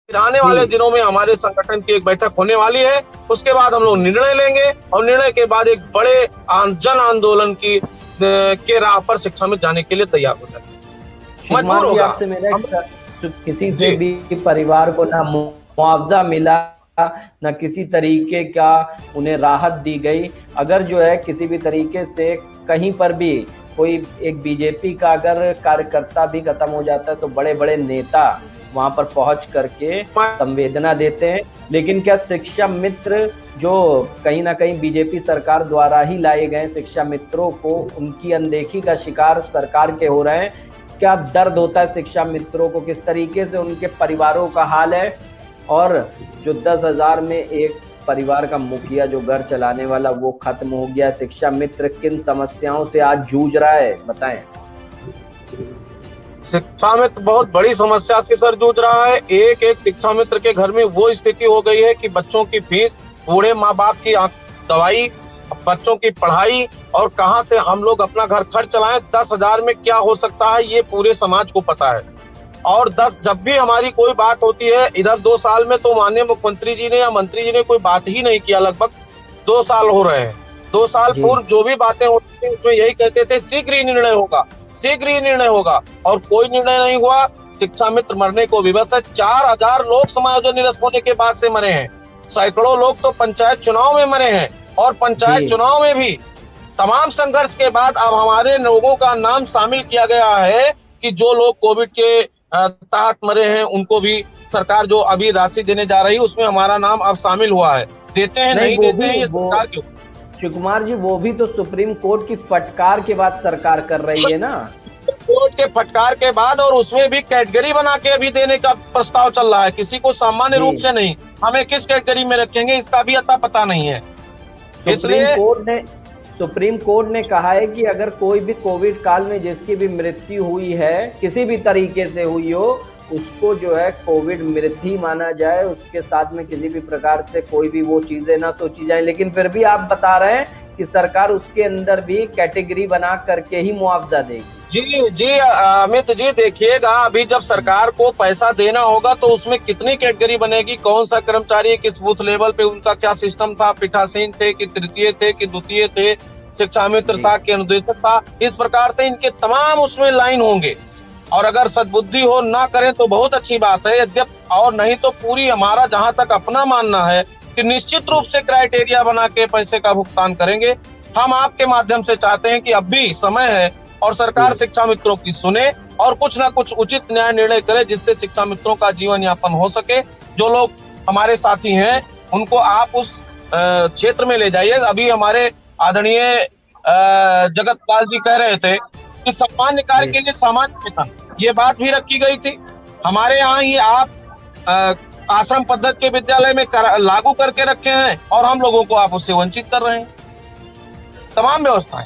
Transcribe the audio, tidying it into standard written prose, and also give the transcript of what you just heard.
आने वाले दिनों में हमारे संगठन की एक बैठक होने वाली है। उसके बाद हम लोग निर्णय लेंगे और निर्णय के बाद एक बड़े जन आंदोलन की के राह पर शिक्षा में जाने के लिए तैयार हो जाएंगे। मजबूर होगा। आपसे मेरा किसी से भी परिवार को ना मुआवजा मिला, न किसी तरीके का उन्हें राहत दी गई। अगर जो है किसी भी तरीके से कहीं पर भी कोई एक बीजेपी का अगर कार्यकर्ता भी खत्म हो जाता है तो बड़े बड़े नेता वहां पर पहुंच करके संवेदना देते हैं। लेकिन क्या शिक्षा मित्र जो कहीं ना कहीं बीजेपी सरकार द्वारा ही लाए गए शिक्षा मित्रों को उनकी अनदेखी का शिकार सरकार के हो रहे हैं? क्या दर्द होता है शिक्षा मित्रों को, किस तरीके से उनके परिवारों का हाल है? और जो 10,000 में एक परिवार का मुखिया जो घर चलाने वाला वो खत्म हो गया, शिक्षा मित्र किन समस्याओं से आज जूझ रहा है बताएं। शिक्षा मित्र बहुत बड़ी समस्या से सर जूझ रहा है। एक एक शिक्षा मित्र के घर में वो स्थिति हो गई है कि बच्चों की फीस, बूढ़े माँ बाप की दवाई, बच्चों की पढ़ाई और कहां से हम लोग अपना घर खर्च चलाएं। 10,000 में क्या हो सकता है ये पूरे समाज को पता है। और जब भी हमारी कोई बात होती है, इधर 2 साल में तो माननीय मुख्यमंत्री जी ने या मंत्री जी ने कोई बात ही नहीं किया। लगभग 2 साल हो रहे हैं। 2 साल पूर्व जो भी बातें होती थी उसमें यही कहते थे शीघ्र ही निर्णय होगा, शीघ्र ही निर्णय होगा, और कोई निर्णय नहीं हुआ। शिक्षा मित्र मरने को विवश है। 4,000 लोग समायोजन निरस्त होने के बाद से मरे हैं। सैकड़ों लोग तो पंचायत चुनाव में मरे हैं, और पंचायत चुनाव में भी तमाम संघर्ष के बाद अब हमारे लोगों का नाम शामिल किया गया है कि जो लोग कोविड के तहत मरे हैं उनको भी सरकार जो अभी राशि देने जा रही है उसमें हमारा नाम अब शामिल हुआ है। देते हैं नहीं देते हैं ये सरकार क्यों? शिव कुमार जी, वो भी तो सुप्रीम कोर्ट की फटकार के बाद सरकार कर रही है ना। कोर्ट के फटकार के बाद, और उसमें भी कैटेगरी बना के अभी देने का प्रस्ताव चल रहा है। किसी को सामान्य रूप से नहीं, हमें किस कैटेगरी में रखेंगे इसका भी अता पता नहीं है। इसलिए सुप्रीम कोर्ट ने कहा है कि अगर कोई भी कोविड काल में जिसकी भी मृत्यु हुई है, किसी भी तरीके से हुई हो, उसको जो है कोविड मृत्यु ही माना जाए, उसके साथ में किसी भी प्रकार से कोई भी वो चीजें ना सोची जाए। लेकिन फिर भी आप बता रहे हैं कि सरकार उसके अंदर भी कैटेगरी बना करके ही मुआवजा देगी। जी अमित जी, देखिएगा अभी जब सरकार को पैसा देना होगा तो उसमें कितनी कैटेगरी बनेगी, कौन सा कर्मचारी किस बूथ लेवल पे, उनका क्या सिस्टम था, पीठासीन थे कि तृतीय थे कि द्वितीय थे, शिक्षा मित्र था कि अनुदेशक था। इस प्रकार से इनके तमाम उसमें लाइन होंगे। और अगर सद्बुद्धि हो ना करें तो बहुत अच्छी बात है, यद्यप, और नहीं तो पूरी हमारा जहां तक अपना मानना है कि निश्चित रूप से क्राइटेरिया बना के पैसे का भुगतान करेंगे। हम आपके माध्यम से चाहते हैं कि अब भी समय है और सरकार शिक्षा मित्रों की सुने और कुछ ना कुछ उचित न्याय निर्णय करे जिससे शिक्षा मित्रों का जीवन यापन हो सके। जो लोग हमारे साथी हैं उनको आप उस क्षेत्र में ले जाइए। अभी हमारे आदरणीय जगत पाल जी कह रहे थे कि सामान्य कार्य के लिए सामान्य वेतन, ये बात भी रखी गई थी। हमारे यहाँ ही आप आश्रम पद्धति के विद्यालय में लागू करके रखे हैं और हम लोगों को आप उससे वंचित कर रहे हैं। तमाम व्यवस्थाएं